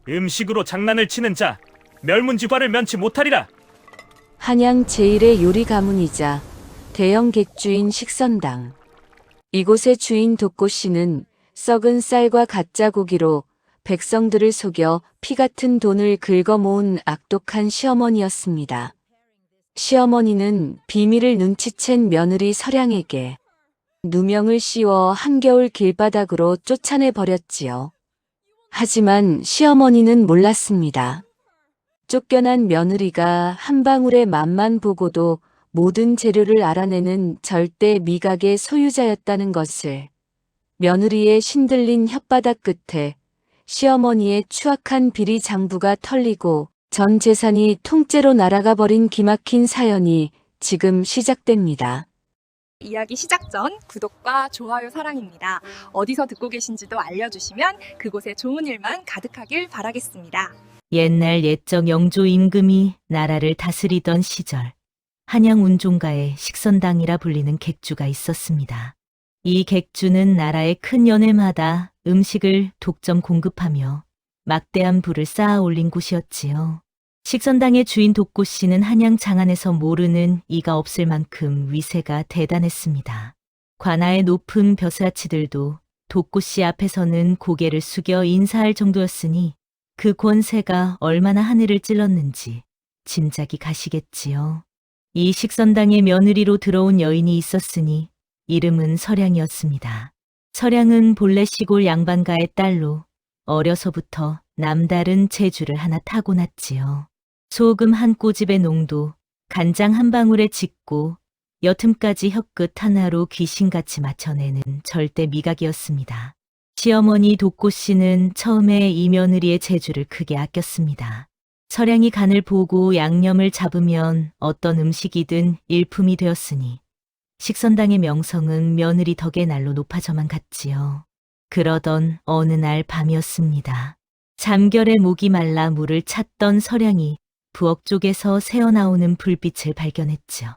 음식으로 장난을 치는 자 멸문지과를 면치 못하리라. 한양 제1의 요리 가문이자 대형 객주인 식선당. 이곳의 주인 독고 씨는 썩은 쌀과 가짜 고기로 백성들을 속여 피 같은 돈을 긁어 모은 악독한 시어머니였습니다. 시어머니는 비밀을 눈치챈 며느리 설양에게 누명을 씌워 한겨울 길바닥으로 쫓아내 버렸지요. 하지만 시어머니는 몰랐습니다. 쫓겨난 며느리가 한 방울의 맛만 보고도 모든 재료를 알아내는 절대 미각의 소유자였다는 것을. 며느리의 신들린 혓바닥 끝에 시어머니의 추악한 비리 장부가 털리고 전 재산이 통째로 날아가 버린 기막힌 사연이 지금 시작됩니다. 이야기 시작 전 구독과 좋아요 사랑입니다. 어디서 듣고 계신지도 알려주시면 그곳에 좋은 일만 가득하길 바라겠습니다. 옛날 옛적 영조 임금이 나라를 다스리던 시절 한양 운종가에 식선당이라 불리는 객주가 있었습니다. 이 객주는 나라의 큰 연회마다 음식을 독점 공급하며 막대한 부를 쌓아 올린 곳이었지요. 식선당의 주인 독고 씨는 한양 장안에서 모르는 이가 없을 만큼 위세가 대단했습니다. 관아의 높은 벼슬아치들도 독고 씨 앞에서는 고개를 숙여 인사할 정도였으니 그 권세가 얼마나 하늘을 찔렀는지 짐작이 가시겠지요. 이 식선당의 며느리로 들어온 여인이 있었으니 이름은 설양이었습니다. 설양은 본래 시골 양반가의 딸로 어려서부터 남다른 재주를 하나 타고났지요. 소금 한 꼬집의 농도, 간장 한 방울에 짓고 여틈까지 혀끝 하나로 귀신같이 맞춰내는 절대 미각이었습니다. 시어머니 독고 씨는 처음에 이 며느리의 재주를 크게 아꼈습니다. 설양이 간을 보고 양념을 잡으면 어떤 음식이든 일품이 되었으니 식선당의 명성은 며느리 덕의 날로 높아져만 갔지요. 그러던 어느 날 밤이었습니다. 잠결에 목이 말라 물을 찾던 설양이 부엌 쪽에서 새어나오는 불빛을 발견했죠.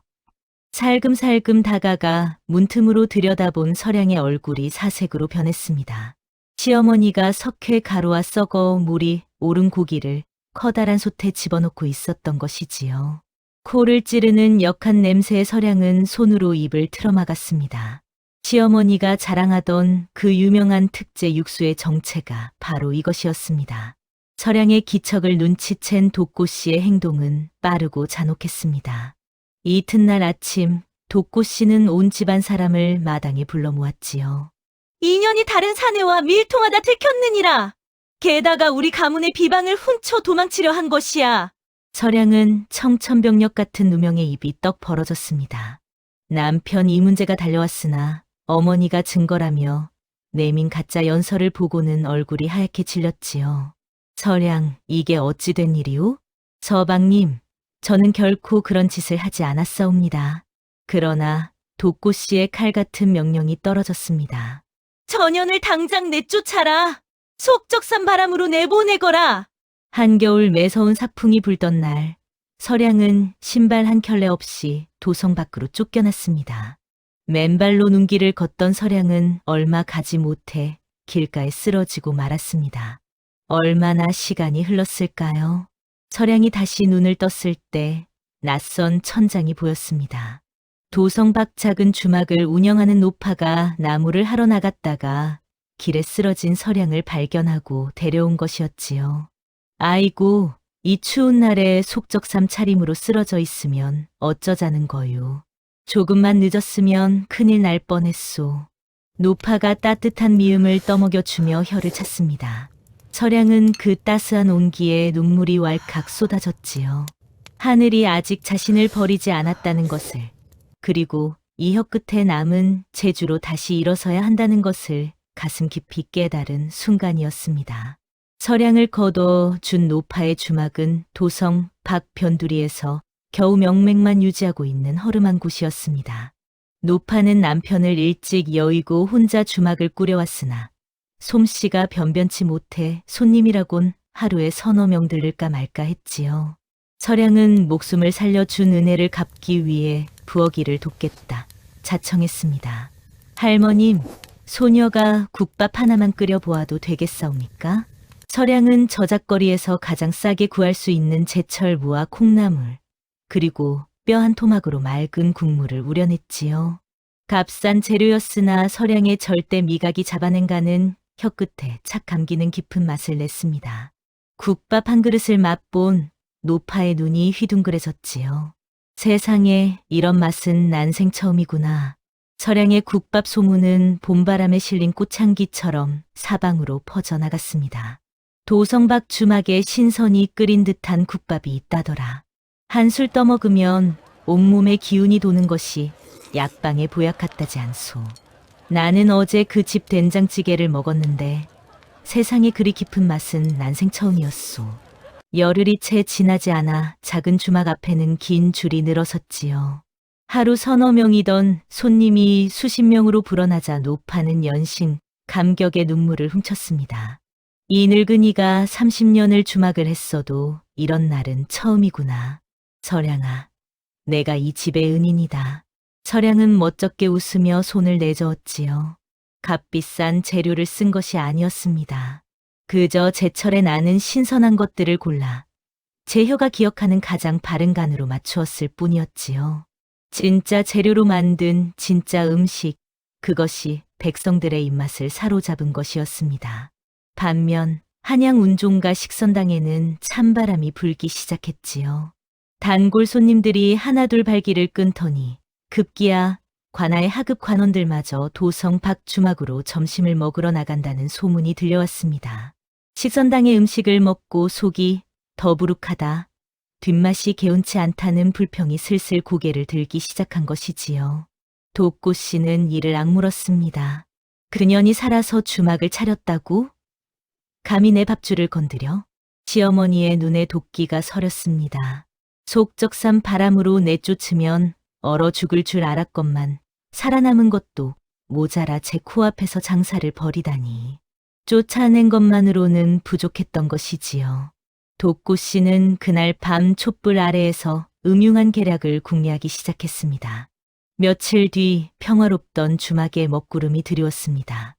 살금살금 다가가 문틈으로 들여다본 설양의 얼굴이 사색으로 변했습니다. 시어머니가 석회 가루와 썩어 물이 오른 고기를 커다란 솥에 집어넣고 있었던 것이지요. 코를 찌르는 역한 냄새의 설양은 손으로 입을 틀어막았습니다. 시어머니가 자랑하던 그 유명한 특제 육수의 정체가 바로 이것이었습니다. 설양의 기척을 눈치챈 독고 씨의 행동은 빠르고 잔혹했습니다. 이튿날 아침 독고 씨는 온 집안 사람을 마당에 불러 모았지요. 인연이 다른 사내와 밀통하다 들켰느니라. 게다가 우리 가문의 비방을 훔쳐 도망치려 한 것이야. 설양은 청천벽력 같은 누명의 입이 떡 벌어졌습니다. 남편 이 문제가 달려왔으나 어머니가 증거라며 내민 가짜 연설을 보고는 얼굴이 하얗게 질렸지요. 설양, 이게 어찌 된 일이오? 서방님, 저는 결코 그런 짓을 하지 않았사옵니다. 그러나 독고 씨의 칼 같은 명령이 떨어졌습니다. 전연을 당장 내쫓아라. 속적산 바람으로 내보내거라. 한겨울 매서운 사풍이 불던 날, 설양은 신발 한 켤레 없이 도성 밖으로 쫓겨났습니다. 맨발로 눈길을 걷던 설양은 얼마 가지 못해 길가에 쓰러지고 말았습니다. 얼마나 시간이 흘렀을까요? 설양이 다시 눈을 떴을 때 낯선 천장이 보였습니다. 도성 밖 작은 주막을 운영하는 노파가 나무를 하러 나갔다가 길에 쓰러진 설양을 발견하고 데려온 것이었지요. 아이고, 이 추운 날에 속적삼 차림으로 쓰러져 있으면 어쩌자는 거요. 조금만 늦었으면 큰일 날 뻔했소. 노파가 따뜻한 미음을 떠먹여주며 혀를 찼습니다. 설양은 그 따스한 온기에 눈물이 왈칵 쏟아졌지요. 하늘이 아직 자신을 버리지 않았다는 것을, 그리고 이 혀끝에 남은 재주로 다시 일어서야 한다는 것을 가슴 깊이 깨달은 순간이었습니다. 설양을 거둬 준 노파의 주막은 도성 밖 변두리에서 겨우 명맥만 유지하고 있는 허름한 곳이었습니다. 노파는 남편을 일찍 여의고 혼자 주막을 꾸려왔으나 솜씨가 변변치 못해 손님이라곤 하루에 서너 명 들를까 말까 했지요. 설양은 목숨을 살려준 은혜를 갚기 위해 부엌일을 돕겠다 자청했습니다. 할머님, 소녀가 국밥 하나만 끓여 보아도 되겠사옵니까? 서량은 저작거리에서 가장 싸게 구할 수 있는 제철 무와 콩나물, 그리고 뼈 한 토막으로 맑은 국물을 우려냈지요. 값싼 재료였으나 서량의 절대 미각이 잡아낸 간은 혀끝에 착 감기는 깊은 맛을 냈습니다. 국밥 한 그릇을 맛본 노파의 눈이 휘둥그레졌지요. 세상에 이런 맛은 난생 처음이구나. 서량의 국밥 소문은 봄바람에 실린 꽃향기처럼 사방으로 퍼져나갔습니다. 도성박 주막에 신선히 끓인 듯한 국밥이 있다더라. 한술 떠먹으면 온몸에 기운이 도는 것이 약방의 보약 같다지 않소. 나는 어제 그 집 된장찌개를 먹었는데 세상에 그리 깊은 맛은 난생 처음이었소. 열흘이 채 지나지 않아 작은 주막 앞에는 긴 줄이 늘어섰지요. 하루 서너 명이던 손님이 수십 명으로 불어나자 노파는 연신 감격의 눈물을 훔쳤습니다. 이 늙은이가 30년을 주막을 했어도 이런 날은 처음이구나. 서량아, 내가 이 집의 은인이다. 서량은 멋쩍게 웃으며 손을 내저었지요. 값비싼 재료를 쓴 것이 아니었습니다. 그저 제철에 나는 신선한 것들을 골라 제 혀가 기억하는 가장 바른 간으로 맞추었을 뿐이었지요. 진짜 재료로 만든 진짜 음식, 그것이 백성들의 입맛을 사로잡은 것이었습니다. 반면 한양 운종가 식선당에는 찬바람이 불기 시작했지요. 단골 손님들이 하나둘 발길을 끊더니 급기야 관아의 하급 관원들마저 도성 밖 주막으로 점심을 먹으러 나간다는 소문이 들려왔습니다. 식선당의 음식을 먹고 속이 더부룩하다, 뒷맛이 개운치 않다는 불평이 슬슬 고개를 들기 시작한 것이지요. 독고 씨는 이를 악물었습니다. 그년이 살아서 주막을 차렸다고? 감히 내 밥줄을 건드려? 시어머니의 눈에 도끼가 서렸습니다. 속적산 바람으로 내쫓으면 얼어 죽을 줄 알았건만 살아남은 것도 모자라 제 코앞에서 장사를 벌이다니. 쫓아낸 것만으로는 부족했던 것이지요. 독고 씨는 그날 밤 촛불 아래에서 음흉한 계략을 궁리하기 시작했습니다. 며칠 뒤 평화롭던 주막에 먹구름이 드리웠습니다.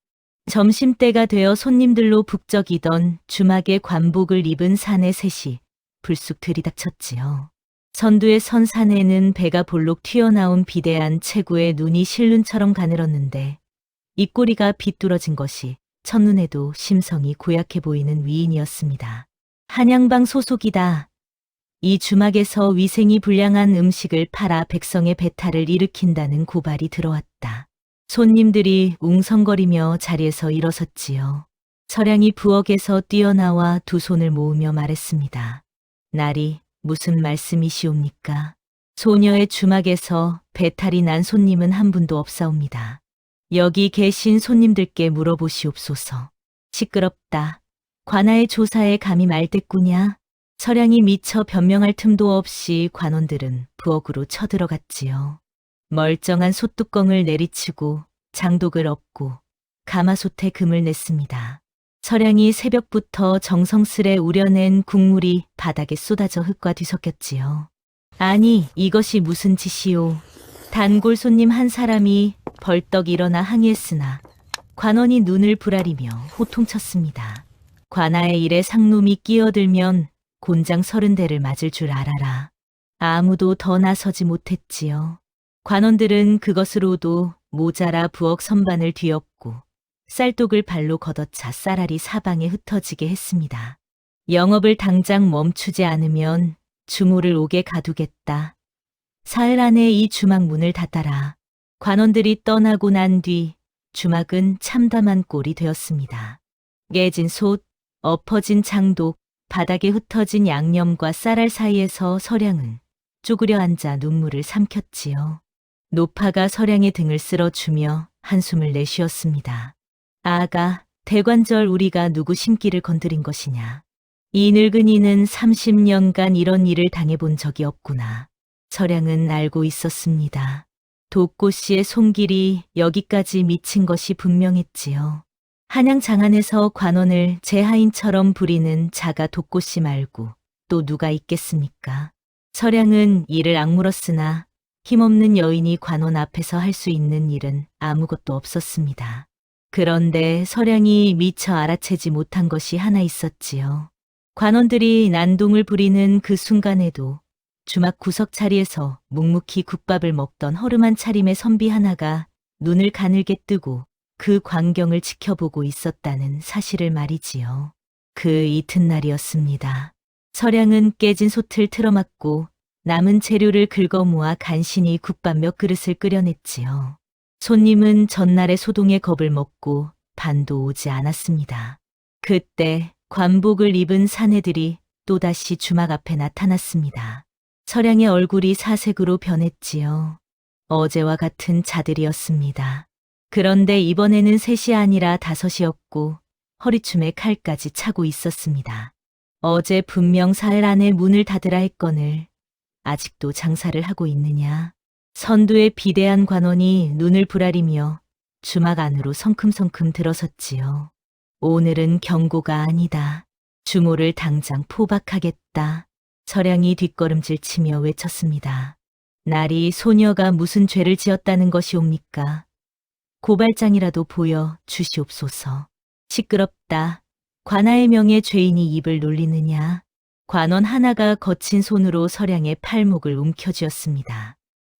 점심때가 되어 손님들로 북적이던 주막의 관복을 입은 사내 셋이 불쑥 들이닥쳤지요. 선두에 선 사내는 배가 볼록 튀어나온 비대한 체구에 눈이 실눈처럼 가늘었는데 입꼬리가 비뚤어진 것이 첫눈에도 심성이 고약해 보이는 위인이었습니다. 한양방 소속이다. 이 주막에서 위생이 불량한 음식을 팔아 백성의 배탈을 일으킨다는 고발이 들어왔다. 손님들이 웅성거리며 자리에서 일어섰지요. 서량이 부엌에서 뛰어나와 두 손을 모으며 말했습니다. 날이 무슨 말씀이시옵니까? 소녀의 주막에서 배탈이 난 손님은 한 분도 없사옵니다. 여기 계신 손님들께 물어보시옵소서. 시끄럽다. 관아의 조사에 감히 말대꾸냐? 서량이 미처 변명할 틈도 없이 관원들은 부엌으로 쳐들어갔지요. 멀쩡한 솥뚜껑을 내리치고 장독을 엎고 가마솥에 금을 냈습니다. 서량이 새벽부터 정성스레 우려낸 국물이 바닥에 쏟아져 흙과 뒤섞였지요. 아니, 이것이 무슨 짓이오. 단골 손님 한 사람이 벌떡 일어나 항의했으나 관원이 눈을 부라리며 호통쳤습니다. 관아의 일에 상놈이 끼어들면 곤장 30대를 맞을 줄 알아라. 아무도 더 나서지 못했지요. 관원들은 그것으로도 모자라 부엌 선반을 뒤엎고 쌀독을 발로 걷어차 쌀알이 사방에 흩어지게 했습니다. 영업을 당장 멈추지 않으면 주모를 옥에 가두겠다. 사흘 안에 이 주막 문을 닫아라. 관원들이 떠나고 난 뒤 주막은 참담한 꼴이 되었습니다. 깨진 솥, 엎어진 장독, 바닥에 흩어진 양념과 쌀알 사이에서 서량은 쪼그려 앉아 눈물을 삼켰지요. 노파가 서량의 등을 쓸어주며 한숨을 내쉬었습니다. 아가, 대관절 우리가 누구 심기를 건드린 것이냐. 이 늙은이는 30년간 이런 일을 당해본 적이 없구나. 서량은 알고 있었습니다. 독고 씨의 손길이 여기까지 미친 것이 분명했지요. 한양 장안에서 관원을 제 하인처럼 부리는 자가 독고 씨 말고 또 누가 있겠습니까? 서량은 이를 악물었으나 힘없는 여인이 관원 앞에서 할 수 있는 일은 아무것도 없었습니다. 그런데 서량이 미처 알아채지 못한 것이 하나 있었지요. 관원들이 난동을 부리는 그 순간에도 주막 구석 자리에서 묵묵히 국밥을 먹던 허름한 차림의 선비 하나가 눈을 가늘게 뜨고 그 광경을 지켜보고 있었다는 사실을 말이지요. 그 이튿날이었습니다. 서량은 깨진 솥을 틀어막고 남은 재료를 긁어 모아 간신히 국밥 몇 그릇을 끓여냈지요. 손님은 전날의 소동의 겁을 먹고 반도 오지 않았습니다. 그때 관복을 입은 사내들이 또다시 주막 앞에 나타났습니다. 서량의 얼굴이 사색으로 변했지요. 어제와 같은 자들이었습니다. 그런데 이번에는 셋이 아니라 다섯이었고 허리춤에 칼까지 차고 있었습니다. 어제 분명 사흘 안에 문을 닫으라 했거늘 아직도 장사를 하고 있느냐. 선두의 비대한 관원이 눈을 부라리며 주막 안으로 성큼성큼 들어섰지요. 오늘은 경고가 아니다. 주모를 당장 포박하겠다. 서량이 뒷걸음질 치며 외쳤습니다. 날이 소녀가 무슨 죄를 지었다는 것이옵니까? 고발장이라도 보여 주시옵소서. 시끄럽다. 관아의 명예 죄인이 입을 놀리느냐. 관원 하나가 거친 손으로 서량의 팔목을 움켜쥐었습니다.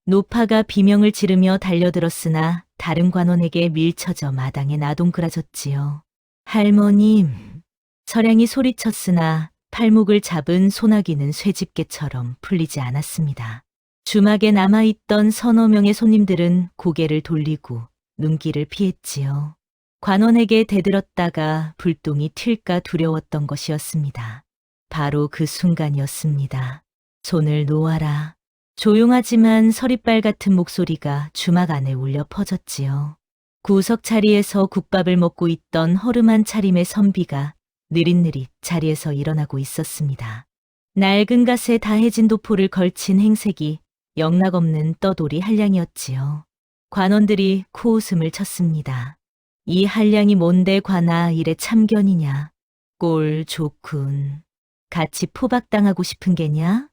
노파가 비명을 지르며 달려들었으나 다른 관원에게 밀쳐져 마당에 나동그라졌지요. 할머님. 서량이 소리쳤으나 팔목을 잡은 소나기는 쇠집게처럼 풀리지 않았습니다. 주막에 남아있던 서너 명의 손님들은 고개를 돌리고 눈길을 피했지요. 관원에게 대들었다가 불똥이 튈까 두려웠던 것이었습니다. 바로 그 순간이었습니다. 손을 놓아라. 조용하지만 서리빨 같은 목소리가 주막 안에 울려 퍼졌지요. 구석 자리에서 국밥을 먹고 있던 허름한 차림의 선비가 느릿느릿 자리에서 일어나고 있었습니다. 낡은 갓에 다해진 도포를 걸친 행색이 영락없는 떠돌이 한량이었지요. 관원들이 코웃음을 쳤습니다. 이 한량이 뭔데 관아 이래 참견이냐. 꼴 좋군. 같이 포박당하고 싶은 게냐?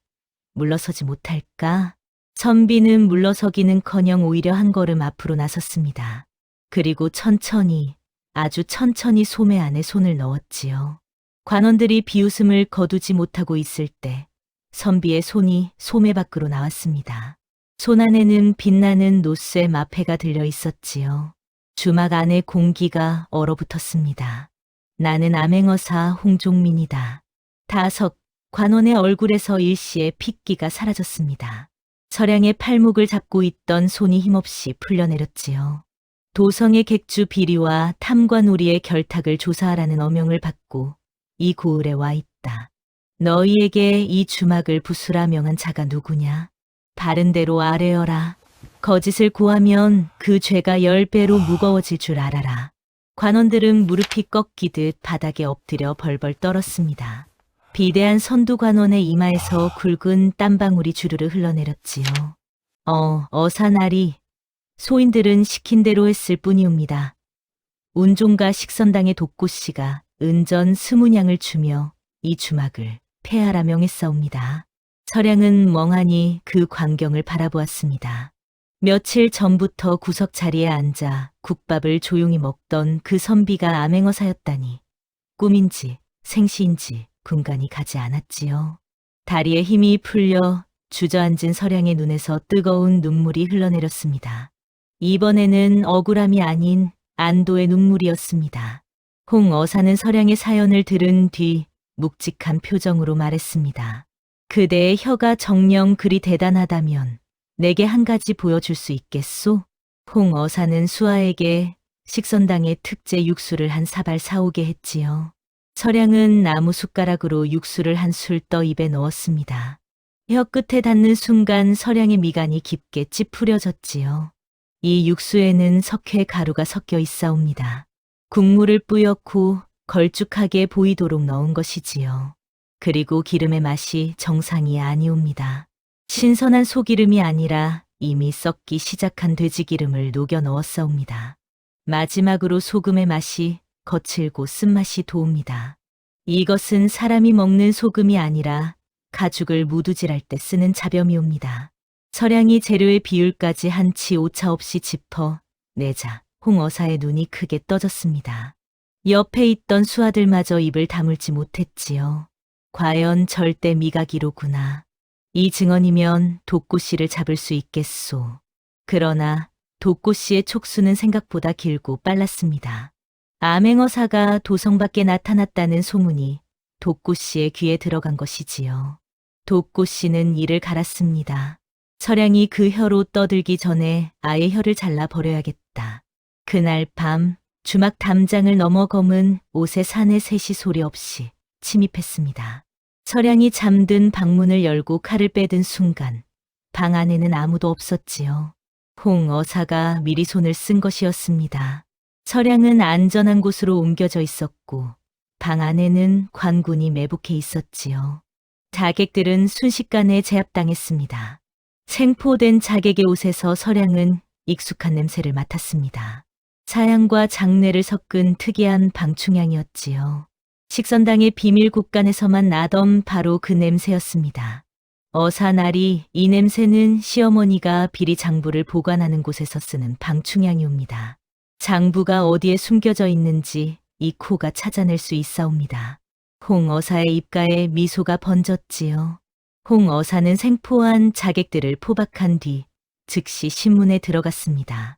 물러서지 못할까? 선비는 물러서기는커녕 오히려 한 걸음 앞으로 나섰습니다. 그리고 천천히, 아주 천천히 소매 안에 손을 넣었지요. 관원들이 비웃음을 거두지 못하고 있을 때 선비의 손이 소매 밖으로 나왔습니다. 손 안에는 빛나는 노쇠 마패가 들려 있었지요. 주막 안에 공기가 얼어붙었습니다. 나는 암행어사 홍종민이다. 다석 관원의 얼굴에서 일시에 핏기가 사라졌습니다. 서량의 팔목을 잡고 있던 손이 힘없이 풀려내렸지요. 도성의 객주 비리와 탐관오리의 결탁을 조사하라는 어명을 받고 이 고을에 와 있다. 너희에게 이 주막을 부수라 명한 자가 누구냐? 바른대로 아뢰어라. 거짓을 고하면 그 죄가 10배로 무거워질 줄 알아라. 관원들은 무릎이 꺾이듯 바닥에 엎드려 벌벌 떨었습니다. 비대한 선두관원의 이마에서 굵은 땀방울이 주르르 흘러내렸지요. 어사나리. 소인들은 시킨 대로 했을 뿐이옵니다. 운종가 식선당의 독고씨가 은전 20냥을 주며 이 주막을 폐하라 명했사옵니다. 서량은 멍하니 그 광경을 바라보았습니다. 며칠 전부터 구석 자리에 앉아 국밥을 조용히 먹던 그 선비가 암행어사였다니 꿈인지 생시인지 분간이 가지 않았지요. 다리에 힘이 풀려 주저앉은 서량의 눈에서 뜨거운 눈물이 흘러내렸습니다. 이번에는 억울함이 아닌 안도의 눈물이었습니다. 홍 어사는 서량의 사연을 들은 뒤 묵직한 표정으로 말했습니다. 그대의 혀가 정녕 그리 대단하다면 내게 한 가지 보여줄 수 있겠소? 홍 어사는 수아에게 식선당의 특제 육수를 한 사발 사오게 했지요. 서량은 나무 숟가락으로 육수를 한 술 떠 입에 넣었습니다. 혀 끝에 닿는 순간 서량의 미간이 깊게 찌푸려졌지요. 이 육수에는 석회 가루가 섞여 있사옵니다. 국물을 뿌옇고 걸쭉하게 보이도록 넣은 것이지요. 그리고 기름의 맛이 정상이 아니옵니다. 신선한 소기름이 아니라 이미 썩기 시작한 돼지기름을 녹여 넣었사옵니다. 마지막으로 소금의 맛이 거칠고 쓴맛이 도웁니다. 이것은 사람이 먹는 소금이 아니라 가죽을 무두질할 때 쓰는 자변이옵니다. 서량이 재료의 비율까지 한치 오차 없이 짚어 내자 홍어사의 눈이 크게 떠졌습니다. 옆에 있던 수아들마저 입을 다물지 못했지요. 과연 절대 미각이로구나. 이 증언이면 독고 씨를 잡을 수 있겠소. 그러나 독고 씨의 촉수는 생각보다 길고 빨랐습니다. 암행어사가 도성 밖에 나타났다는 소문이 독고 씨의 귀에 들어간 것이지요. 독고 씨는 이를 갈았습니다. 서량이 그 혀로 떠들기 전에 아예 혀를 잘라 버려야겠다. 그날 밤 주막 담장을 넘어 검은 옷의 사내 셋이 소리 없이 침입했습니다. 서량이 잠든 방문을 열고 칼을 빼든 순간 방 안에는 아무도 없었지요. 홍어사가 미리 손을 쓴 것이었습니다. 서량은 안전한 곳으로 옮겨져 있었고 방 안에는 관군이 매복해 있었지요. 자객들은 순식간에 제압당했습니다. 생포된 자객의 옷에서 서량은 익숙한 냄새를 맡았습니다. 사양과 장내를 섞은 특이한 방충향이었지요. 식선당의 비밀 곳간에서만 나던 바로 그 냄새였습니다. 어사날이 이 냄새는 시어머니가 비리 장부를 보관하는 곳에서 쓰는 방충향이옵니다. 장부가 어디에 숨겨져 있는지 이 코가 찾아낼 수 있사옵니다. 홍어사의 입가에 미소가 번졌지요. 홍어사는 생포한 자객들을 포박한 뒤 즉시 신문에 들어갔습니다.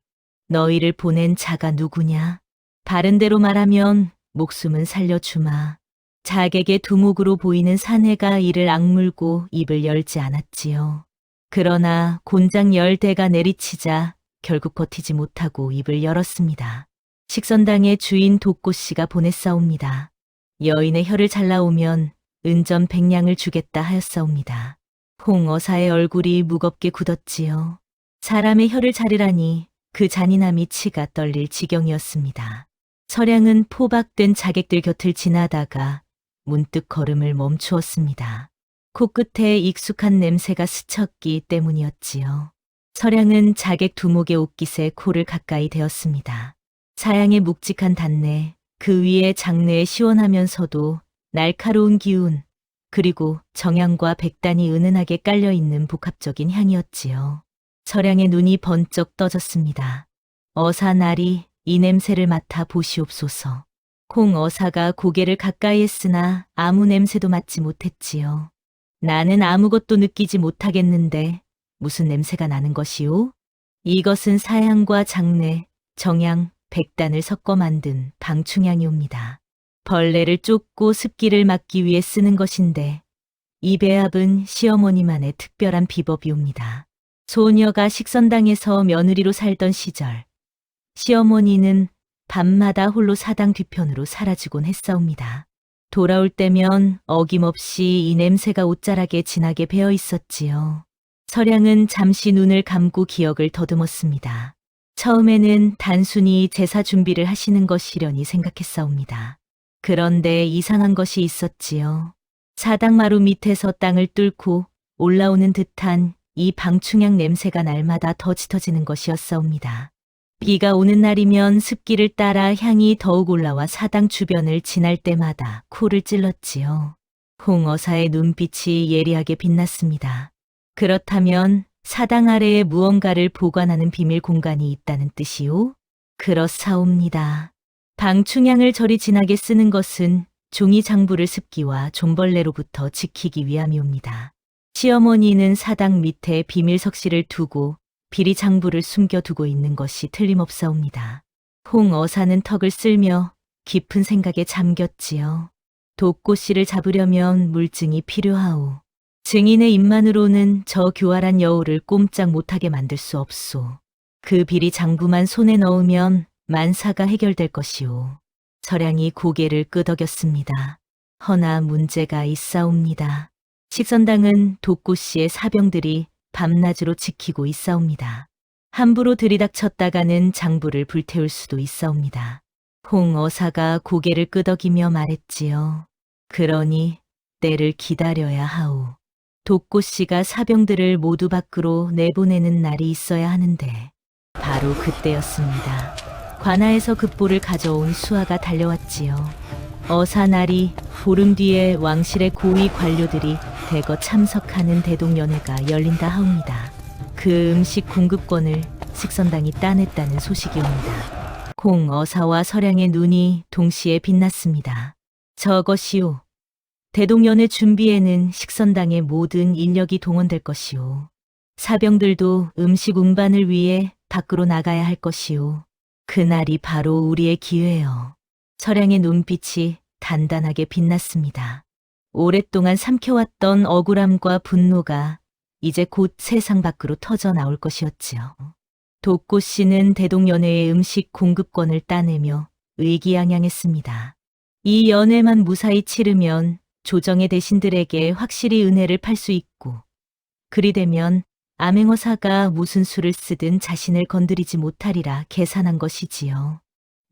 너희를 보낸 자가 누구냐? 바른대로 말하면 목숨은 살려주마. 자객의 두목으로 보이는 사내가 이를 악물고 입을 열지 않았지요. 그러나 곤장 10대가 내리치자 결국 버티지 못하고 입을 열었습니다. 식선당의 주인 독고 씨가 보냈사옵니다. 여인의 혀를 잘라오면 은전 100냥을 주겠다 하였사옵니다. 홍어사의 얼굴이 무겁게 굳었지요. 사람의 혀를 자르라니 그 잔인함이 치가 떨릴 지경이었습니다. 서량은 포박된 자객들 곁을 지나다가 문득 걸음을 멈추었습니다. 코끝에 익숙한 냄새가 스쳤기 때문이었지요. 서량은 자객 두목의 옷깃에 코를 가까이 대었습니다. 사양의 묵직한 단내, 그 위에 장내에 시원하면서도 날카로운 기운, 그리고 정향과 백단이 은은하게 깔려있는 복합적인 향이었지요. 서량의 눈이 번쩍 떠졌습니다. 어사날이 이 냄새를 맡아 보시옵소서. 홍어사가 고개를 가까이 했으나 아무 냄새도 맡지 못했지요. 나는 아무것도 느끼지 못하겠는데 무슨 냄새가 나는 것이오? 이것은 사향과 장내, 정향, 백단을 섞어 만든 방충향이옵니다. 벌레를 쫓고 습기를 막기 위해 쓰는 것인데 이 배합은 시어머니만의 특별한 비법이옵니다. 소녀가 식선당에서 며느리로 살던 시절 시어머니는 밤마다 홀로 사당 뒤편으로 사라지곤 했사옵니다. 돌아올 때면 어김없이 이 냄새가 옷자락에 진하게 배어 있었지요. 서량은 잠시 눈을 감고 기억을 더듬었습니다. 처음에는 단순히 제사 준비를 하시는 것이려니 생각했사옵니다. 그런데 이상한 것이 있었지요. 사당마루 밑에서 땅을 뚫고 올라오는 듯한 이 방충향 냄새가 날마다 더 짙어지는 것이었사옵니다. 비가 오는 날이면 습기를 따라 향이 더욱 올라와 사당 주변을 지날 때마다 코를 찔렀지요. 홍어사의 눈빛이 예리하게 빛났습니다. 그렇다면 사당 아래에 무언가를 보관하는 비밀 공간이 있다는 뜻이오? 그렇사옵니다. 방충향을 저리 진하게 쓰는 것은 종이 장부를 습기와 좀벌레로부터 지키기 위함이옵니다. 시어머니는 사당 밑에 비밀 석실을 두고 비리 장부를 숨겨두고 있는 것이 틀림없사옵니다. 홍어사는 턱을 쓸며 깊은 생각에 잠겼지요. 독고 씨를 잡으려면 물증이 필요하오. 증인의 입만으로는 저 교활한 여우를 꼼짝 못하게 만들 수 없소. 그 비리 장부만 손에 넣으면 만사가 해결될 것이오. 서량이 고개를 끄덕였습니다. 허나 문제가 있사옵니다. 식선당은 독고 씨의 사병들이 밤낮으로 지키고 있사옵니다. 함부로 들이닥쳤다가는 장부를 불태울 수도 있사옵니다. 홍어사가 고개를 끄덕이며 말했지요. 그러니 때를 기다려야 하오. 독고 씨가 사병들을 모두 밖으로 내보내는 날이 있어야 하는데 바로 그때였습니다. 관아에서 급보를 가져온 수하가 달려왔지요. 어사날이 보름 뒤에 왕실의 고위 관료들이 대거 참석하는 대동연회가 열린다 하옵니다. 그 음식 공급권을 식선당이 따냈다는 소식이 옵니다. 콩 어사와 서량의 눈이 동시에 빛났습니다. 저것이요. 대동연의 준비에는 식선당의 모든 인력이 동원될 것이요. 사병들도 음식 운반을 위해 밖으로 나가야 할 것이요. 그날이 바로 우리의 기회요. 서량의 눈빛이 단단하게 빛났습니다. 오랫동안 삼켜왔던 억울함과 분노가 이제 곧 세상 밖으로 터져 나올 것이었지요. 독고 씨는 대동연회의 음식 공급권을 따내며 의기양양했습니다. 이 연회만 무사히 치르면 조정의 대신들에게 확실히 은혜를 팔 수 있고, 그리 되면 암행어사가 무슨 수를 쓰든 자신을 건드리지 못하리라 계산한 것이지요.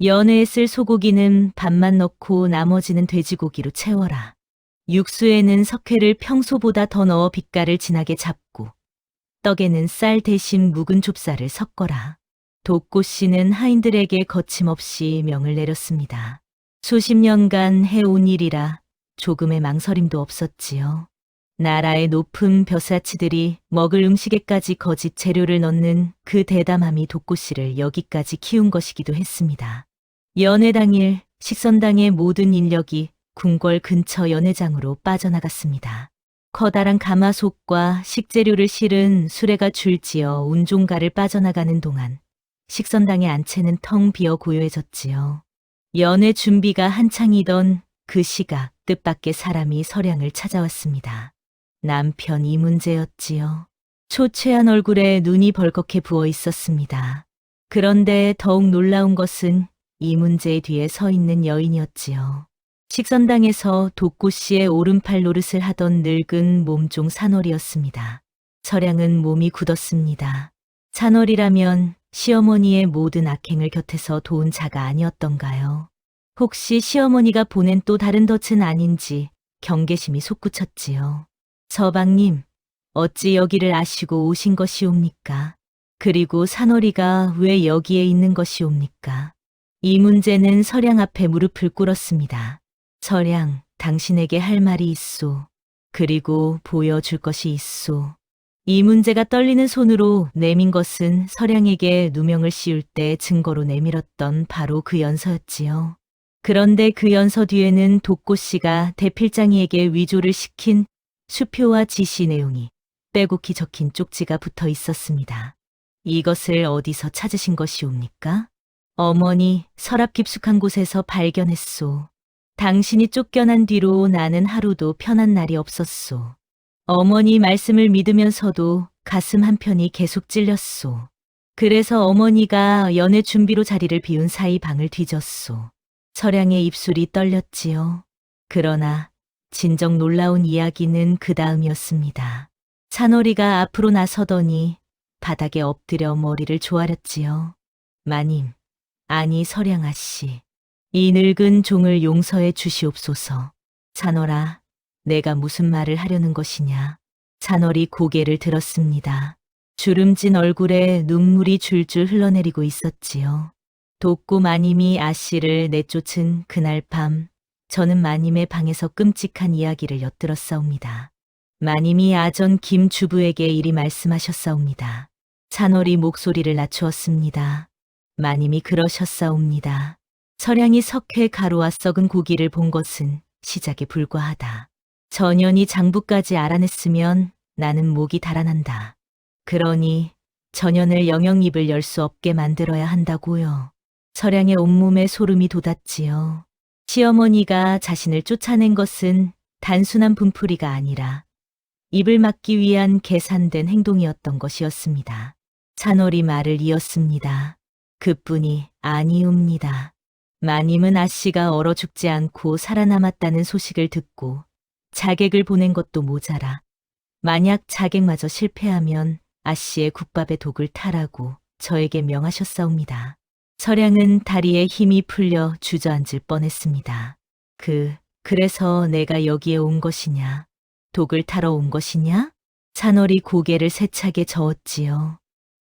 연회에 쓸 소고기는 반만 넣고 나머지는 돼지고기로 채워라. 육수에는 석회를 평소보다 더 넣어 빛깔을 진하게 잡고, 떡에는 쌀 대신 묵은 좁쌀을 섞어라. 독고 씨는 하인들에게 거침없이 명을 내렸습니다. 수십 년간 해온 일이라 조금의 망설임도 없었지요. 나라의 높은 벼슬아치들이 먹을 음식에까지 거짓 재료를 넣는 그 대담함이 독고 씨를 여기까지 키운 것이기도 했습니다. 연회 당일 식선당의 모든 인력이 궁궐 근처 연회장으로 빠져나갔습니다. 커다란 가마솥과 식재료를 실은 수레가 줄지어 운종가를 빠져나가는 동안 식선당의 안채는 텅 비어 고요해졌지요. 연회 준비가 한창이던 그 시각 뜻밖의 사람이 서량을 찾아왔습니다. 남편 이문재였지요. 초췌한 얼굴에 눈이 벌겋게 부어 있었습니다. 그런데 더욱 놀라운 것은 이문재의 뒤에 서 있는 여인이었지요. 식선당에서 독고 씨의 오른팔 노릇을 하던 늙은 몸종 산월이었습니다. 서량은 몸이 굳었습니다. 산월이라면 시어머니의 모든 악행을 곁에서 도운 자가 아니었던가요? 혹시 시어머니가 보낸 또 다른 덫은 아닌지 경계심이 솟구쳤지요. 서방님, 어찌 여기를 아시고 오신 것이옵니까? 그리고 산월이가 왜 여기에 있는 것이옵니까? 이 문제는 서량 앞에 무릎을 꿇었습니다. 서량, 당신에게 할 말이 있소. 그리고 보여줄 것이 있소. 이 문제가 떨리는 손으로 내민 것은 서량에게 누명을 씌울 때 증거로 내밀었던 바로 그 연서였지요. 그런데 그 연서 뒤에는 독고 씨가 대필장이에게 위조를 시킨 수표와 지시 내용이 빼곡히 적힌 쪽지가 붙어 있었습니다. 이것을 어디서 찾으신 것이옵니까? 어머니, 서랍 깊숙한 곳에서 발견했소. 당신이 쫓겨난 뒤로 나는 하루도 편한 날이 없었소. 어머니 말씀을 믿으면서도 가슴 한편이 계속 찔렸소. 그래서 어머니가 연애 준비로 자리를 비운 사이 방을 뒤졌소. 서량의 입술이 떨렸지요. 그러나 진정 놀라운 이야기는 그 다음이었습니다. 산월이가 앞으로 나서더니 바닥에 엎드려 머리를 조아렸지요. 마님, 아니 서량아 씨. 이 늙은 종을 용서해 주시옵소서. 산월아, 내가 무슨 말을 하려는 것이냐. 산월이 고개를 들었습니다. 주름진 얼굴에 눈물이 줄줄 흘러내리고 있었지요. 독고 마님이 아씨를 내쫓은 그날 밤, 저는 마님의 방에서 끔찍한 이야기를 엿들었사옵니다. 마님이 아전 김 주부에게 이리 말씀하셨사옵니다. 산월이 목소리를 낮추었습니다. 마님이 그러셨사옵니다. 서량이 석회 가루와 썩은 고기를 본 것은 시작에 불과하다. 전연이 장부까지 알아냈으면 나는 목이 달아난다. 그러니 전연을 영영 입을 열 수 없게 만들어야 한다고요. 서량의 온몸에 소름이 돋았지요. 시어머니가 자신을 쫓아낸 것은 단순한 분풀이가 아니라 입을 막기 위한 계산된 행동이었던 것이었습니다. 산월이 말을 이었습니다. 그뿐이 아니옵니다. 마님은 아씨가 얼어 죽지 않고 살아남았다는 소식을 듣고 자객을 보낸 것도 모자라 만약 자객마저 실패하면 아씨의 국밥에 독을 타라고 저에게 명하셨사옵니다. 서량은 다리에 힘이 풀려 주저앉을 뻔했습니다. 그래서 내가 여기에 온 것이냐? 독을 타러 온 것이냐? 산월이 고개를 세차게 저었지요.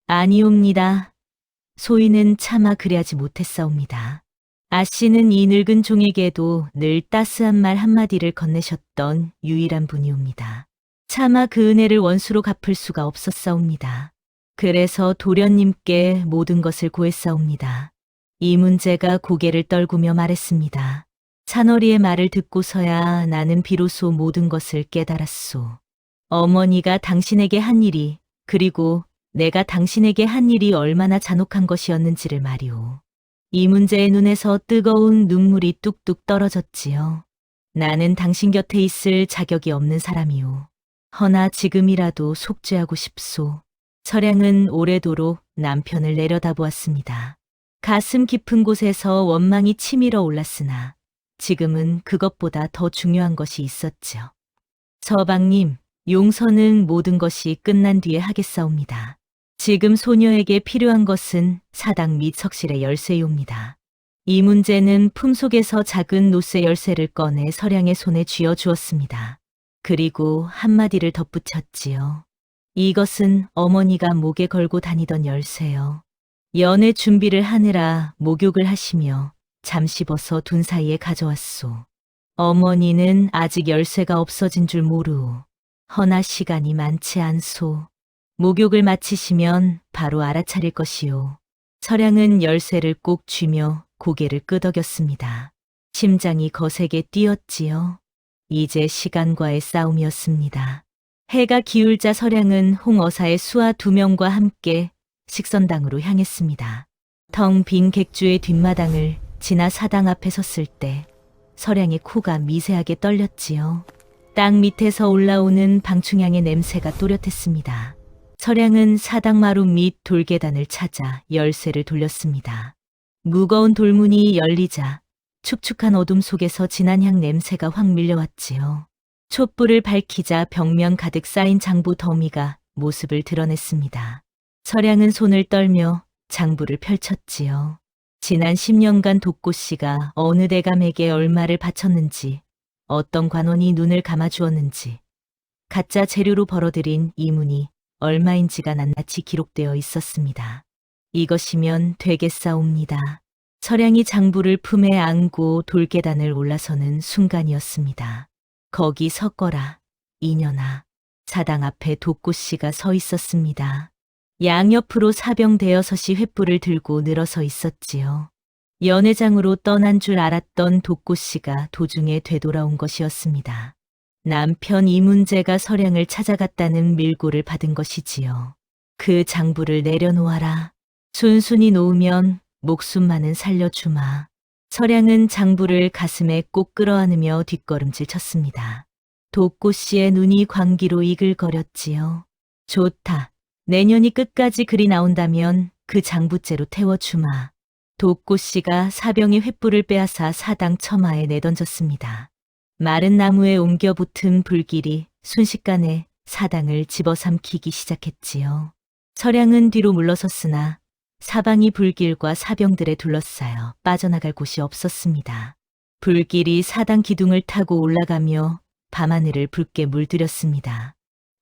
아니옵니다. 소인은 차마 그리하지 못했사옵니다. 아씨는 이 늙은 종에게도 늘 따스한 말 한마디를 건네셨던 유일한 분이옵니다. 차마 그 은혜를 원수로 갚을 수가 없었사옵니다. 그래서 도련님께 모든 것을 고했사옵니다. 이문재가 고개를 떨구며 말했습니다. 찬월이의 말을 듣고서야 나는 비로소 모든 것을 깨달았소. 어머니가 당신에게 한 일이, 그리고 내가 당신에게 한 일이 얼마나 잔혹한 것이었는지를 말이오. 이문재의 눈에서 뜨거운 눈물이 뚝뚝 떨어졌지요. 나는 당신 곁에 있을 자격이 없는 사람이오. 허나 지금이라도 속죄하고 싶소. 철양은 오래도록 남편을 내려다보았습니다. 가슴 깊은 곳에서 원망이 치밀어 올랐으나 지금은 그것보다 더 중요한 것이 있었죠. 서방님, 용서는 모든 것이 끝난 뒤에 하겠사옵니다. 지금 소녀에게 필요한 것은 사당 및 석실의 열쇠요입니다. 이 문제는 품속에서 작은 노쇠 열쇠를 꺼내 서량의 손에 쥐어 주었습니다. 그리고 한마디를 덧붙였지요. 이것은 어머니가 목에 걸고 다니던 열쇠요. 연애 준비를 하느라 목욕을 하시며 잠시 벗어 둔 사이에 가져왔소. 어머니는 아직 열쇠가 없어진 줄 모르오. 허나 시간이 많지 않소. 목욕을 마치시면 바로 알아차릴 것이오. 서량은 열쇠를 꼭 쥐며 고개를 끄덕였습니다. 심장이 거세게 뛰었지요. 이제 시간과의 싸움이었습니다. 해가 기울자 서량은 홍어사의 수하 2명과 함께 식선당으로 향했습니다. 텅 빈 객주의 뒷마당을 지나 사당 앞에 섰을 때 서량의 코가 미세하게 떨렸지요. 땅 밑에서 올라오는 방충향의 냄새가 또렷했습니다. 서량은 사당 마루 밑 돌계단을 찾아 열쇠를 돌렸습니다. 무거운 돌문이 열리자 축축한 어둠 속에서 진한 향 냄새가 확 밀려왔지요. 촛불을 밝히자 벽면 가득 쌓인 장부 더미가 모습을 드러냈습니다. 서량은 손을 떨며 장부를 펼쳤지요. 지난 10년간 독고씨가 어느 대감에게 얼마를 바쳤는지, 어떤 관원이 눈을 감아주었는지, 가짜 재료로 벌어들인 이문이 얼마인지가 낱낱이 기록되어 있었습니다. 이것이면 되겠사옵니다. 서량이 장부를 품에 안고 돌계단을 올라서는 순간이었습니다. 거기 섰거라, 이년아. 사당 앞에 독고씨가 서 있었습니다. 양옆으로 사병 대여섯이 횃불을 들고 늘어서 있었지요. 연회장으로 떠난 줄 알았던 독고씨가 도중에 되돌아온 것이었습니다. 남편 이문재가 서량을 찾아갔다는 밀고를 받은 것이지요. 그 장부를 내려놓아라. 순순히 놓으면 목숨만은 살려주마. 서량은 장부를 가슴에 꼭 끌어안으며 뒷걸음질 쳤습니다. 독고씨의 눈이 광기로 이글거렸지요. 좋다. 내년이 끝까지 글이 나온다면 그 장부째로 태워주마. 독고씨가 사병의 횃불을 빼앗아 사당 처마에 내던졌습니다. 마른 나무에 옮겨 붙은 불길이 순식간에 사당을 집어삼키기 시작했지요. 서량은 뒤로 물러섰으나 사방이 불길과 사병들에 둘러싸여 빠져나갈 곳이 없었습니다. 불길이 사당 기둥을 타고 올라가며 밤하늘을 붉게 물들였습니다.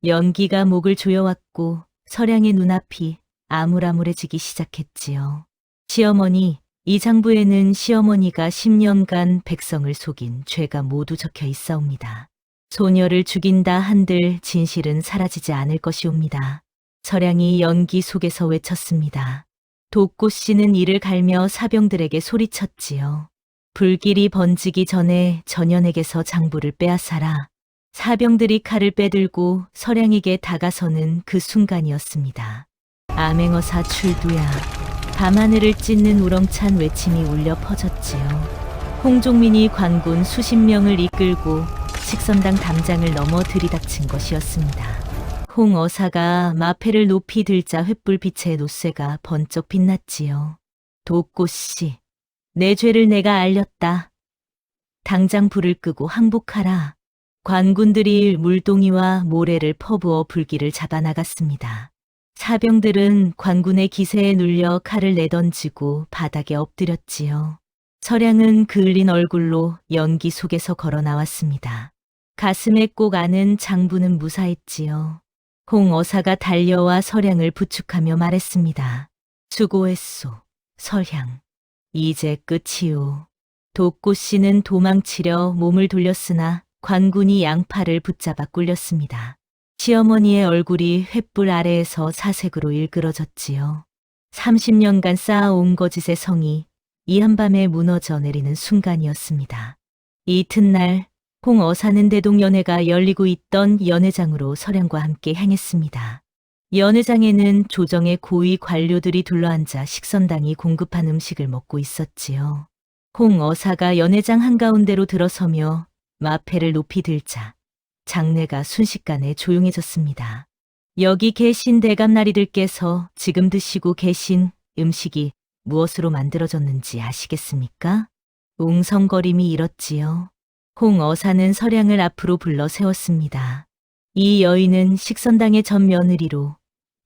연기가 목을 조여왔고 서량의 눈앞이 아물아물해지기 시작했지요. 시어머니, 이 장부에는 시어머니가 10년간 백성을 속인 죄가 모두 적혀 있사옵니다. 소녀를 죽인다 한들 진실은 사라지지 않을 것이옵니다. 서량이 연기 속에서 외쳤습니다. 독고씨는 이를 갈며 사병들에게 소리쳤지요. 불길이 번지기 전에 전연에게서 장부를 빼앗아라. 사병들이 칼을 빼들고 서량에게 다가서는 그 순간이었습니다. 암행어사 출두야. 밤하늘을 찢는 우렁찬 외침이 울려 퍼졌지요. 홍종민이 관군 수십 명을 이끌고 식선당 담장을 넘어 들이닥친 것이었습니다. 홍어사가 마패를 높이 들자 횃불빛의 노쇠가 번쩍 빛났지요. 독고씨, 내 죄를 내가 알렸다. 당장 불을 끄고 항복하라. 관군들이 물동이와 모래를 퍼부어 불길을 잡아나갔습니다. 사병들은 관군의 기세에 눌려 칼을 내던지고 바닥에 엎드렸지요. 서량은 그을린 얼굴로 연기 속에서 걸어 나왔습니다. 가슴에 꼭 안은 장부는 무사했지요. 홍어사가 달려와 서량을 부축하며 말했습니다. 수고했소, 서량. 이제 끝이오. 독고씨는 도망치려 몸을 돌렸으나 관군이 양팔을 붙잡아 꿀렸습니다. 시어머니의 얼굴이 횃불 아래에서 사색으로 일그러졌지요. 30년간 쌓아온 거짓의 성이 이 한밤에 무너져 내리는 순간이었습니다. 이튿날 홍어사는 대동연회가 열리고 있던 연회장으로 서량과 함께 향했습니다. 연회장에는 조정의 고위 관료들이 둘러앉아 식선당이 공급한 음식을 먹고 있었지요. 홍어사가 연회장 한가운데로 들어서며 마패를 높이 들자 장내가 순식간에 조용해졌습니다. 여기 계신 대감나리들께서 지금 드시고 계신 음식이 무엇으로 만들어졌는지 아시겠습니까? 웅성거림이 일었지요. 홍어사는 서량을 앞으로 불러 세웠습니다. 이 여인은 식선당의 전 며느리로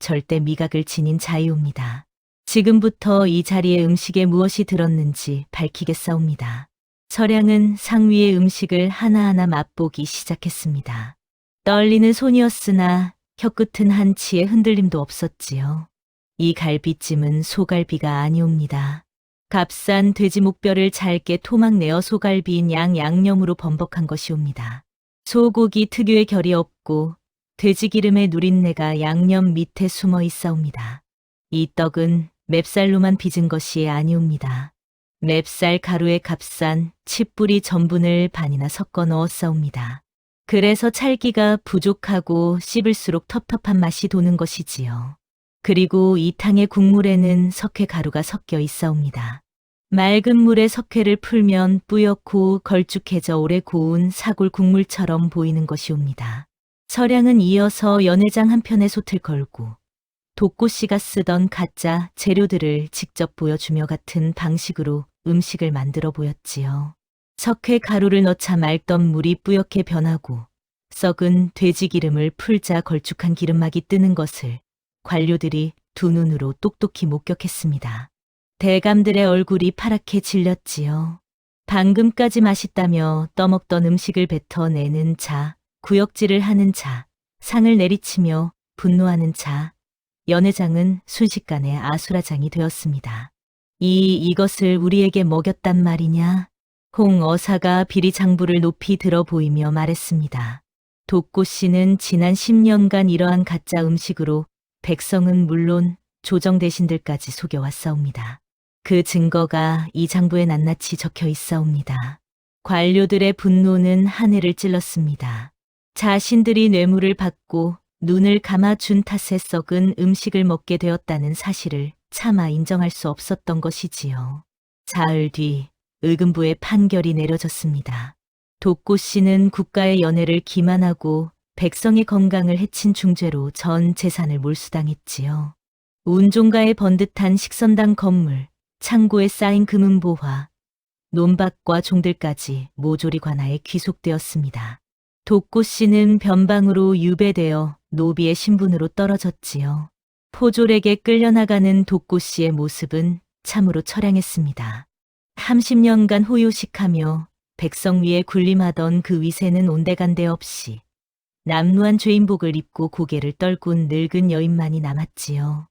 절대 미각을 지닌 자유입니다. 지금부터 이 자리에 음식에 무엇이 들었는지 밝히겠사옵니다. 서량은 상위의 음식을 하나하나 맛보기 시작했습니다. 떨리는 손이었으나 혀끝은 한치의 흔들림도 없었지요. 이 갈비찜은 소갈비가 아니옵니다. 값싼 돼지 목뼈를 잘게 토막내어 소갈비인 양념으로 범벅한 것이옵니다. 소고기 특유의 결이 없고 돼지 기름의 누린내가 양념 밑에 숨어 있사옵니다. 이 떡은 맵쌀로만 빚은 것이 아니옵니다. 맵쌀 가루에 값싼 칡뿌리 전분을 반이나 섞어 넣었사옵니다. 그래서 찰기가 부족하고 씹을수록 텁텁한 맛이 도는 것이지요. 그리고 이 탕의 국물에는 석회 가루가 섞여 있사옵니다. 맑은 물에 석회를 풀면 뿌옇고 걸쭉해져 오래 고운 사골 국물처럼 보이는 것이옵니다. 서량은 이어서 연회장 한편에 솥을 걸고 독고씨가 쓰던 가짜 재료들을 직접 보여주며 같은 방식으로 음식을 만들어 보였지요. 석회 가루를 넣자 맑던 물이 뿌옇게 변하고 썩은 돼지 기름을 풀자 걸쭉한 기름막이 뜨는 것을 관료들이 두 눈으로 똑똑히 목격했습니다. 대감들의 얼굴이 파랗게 질렸지요. 방금까지 맛있다며 떠먹던 음식을 뱉어내는 자, 구역질을 하는 자, 상을 내리치며 분노하는 자, 연회장은 순식간에 아수라장이 되었습니다. 이것을 우리에게 먹였단 말이냐? 홍어사가 비리 장부를 높이 들어 보이며 말했습니다. 독고씨는 지난 10년간 이러한 가짜 음식으로 백성은 물론 조정 대신들까지 속여왔사옵니다. 그 증거가 이 장부에 낱낱이 적혀 있사옵니다. 관료들의 분노는 하늘을 찔렀습니다. 자신들이 뇌물을 받고 눈을 감아준 탓에 썩은 음식을 먹게 되었다는 사실을 차마 인정할 수 없었던 것이지요. 사흘 뒤 의금부의 판결이 내려졌습니다. 독고씨는 국가의 연회를 기만하고 백성의 건강을 해친 중죄로 전 재산을 몰수당했지요. 운종가의 번듯한 식선당 건물, 창고에 쌓인 금은보화, 논밭과 종들까지 모조리 관하에 귀속되었습니다. 독고씨는 변방으로 유배되어 노비의 신분으로 떨어졌지요. 포졸에게 끌려나가는 독고씨의 모습은 참으로 처량했습니다. 30년간 호요식하며 백성 위에 군림하던 그 위세는 온데간데 없이 남루한 죄인복을 입고 고개를 떨군 늙은 여인만이 남았지요.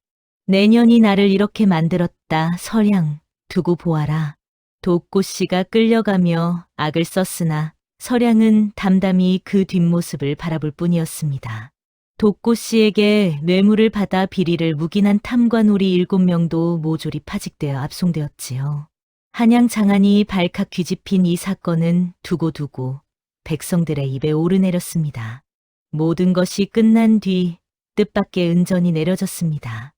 내년이 나를 이렇게 만들었다. 서량 두고 보아라. 독고씨가 끌려가며 악을 썼으나 서량은 담담히 그 뒷모습을 바라볼 뿐이었습니다. 독고씨에게 뇌물을 받아 비리를 묵인한 탐관오리 7명도 모조리 파직되어 압송되었지요. 한양 장안이 발칵 뒤집힌 이 사건은 두고두고 백성들의 입에 오르내렸습니다. 모든 것이 끝난 뒤 뜻밖의 은전이 내려졌습니다.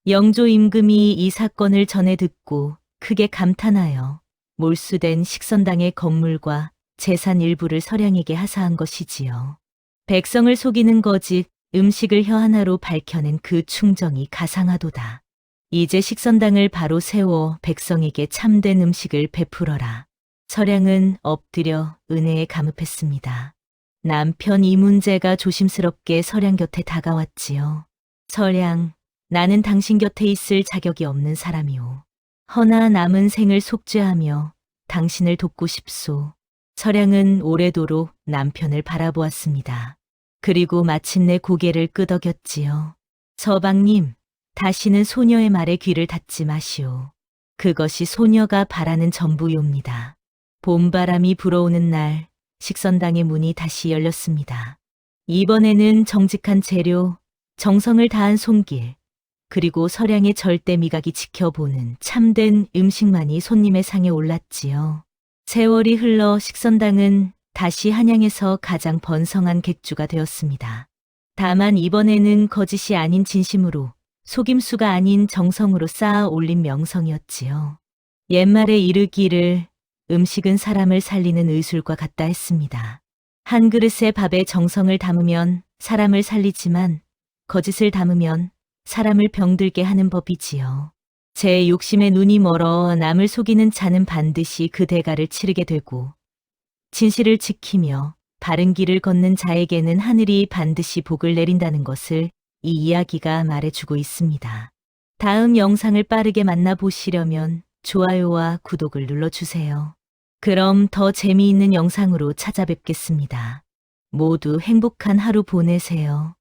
영조 임금이 이 사건을 전해 듣고 크게 감탄하여 몰수된 식선당의 건물과 재산 일부를 서량에게 하사한 것이지요. 백성을 속이는 거짓, 음식을 혀 하나로 밝혀낸 그 충정이 가상하도다. 이제 식선당을 바로 세워 백성에게 참된 음식을 베풀어라. 서량은 엎드려 은혜에 감읍했습니다. 남편 이문재가 조심스럽게 서량 곁에 다가왔지요. 서량, 나는 당신 곁에 있을 자격이 없는 사람이오. 허나 남은 생을 속죄하며 당신을 돕고 싶소. 서량은 오래도록 남편을 바라보았습니다. 그리고 마침내 고개를 끄덕였지요. 서방님, 다시는 소녀의 말에 귀를 닫지 마시오. 그것이 소녀가 바라는 전부요입니다. 봄바람이 불어오는 날, 식선당의 문이 다시 열렸습니다. 이번에는 정직한 재료, 정성을 다한 손길, 그리고 서량의 절대 미각이 지켜보는 참된 음식만이 손님의 상에 올랐지요. 세월이 흘러 식선당은 다시 한양에서 가장 번성한 객주가 되었습니다. 다만 이번에는 거짓이 아닌 진심으로, 속임수가 아닌 정성으로 쌓아 올린 명성이었지요. 옛말에 이르기를 음식은 사람을 살리는 의술과 같다 했습니다. 한 그릇의 밥에 정성을 담으면 사람을 살리지만 거짓을 담으면 사람을 병들게 하는 법이지요. 제 욕심에 눈이 멀어 남을 속이는 자는 반드시 그 대가를 치르게 되고, 진실을 지키며 바른 길을 걷는 자에게는 하늘이 반드시 복을 내린다는 것을 이 이야기가 말해주고 있습니다. 다음 영상을 빠르게 만나보시려면 좋아요와 구독을 눌러주세요. 그럼 더 재미있는 영상으로 찾아뵙겠습니다. 모두 행복한 하루 보내세요.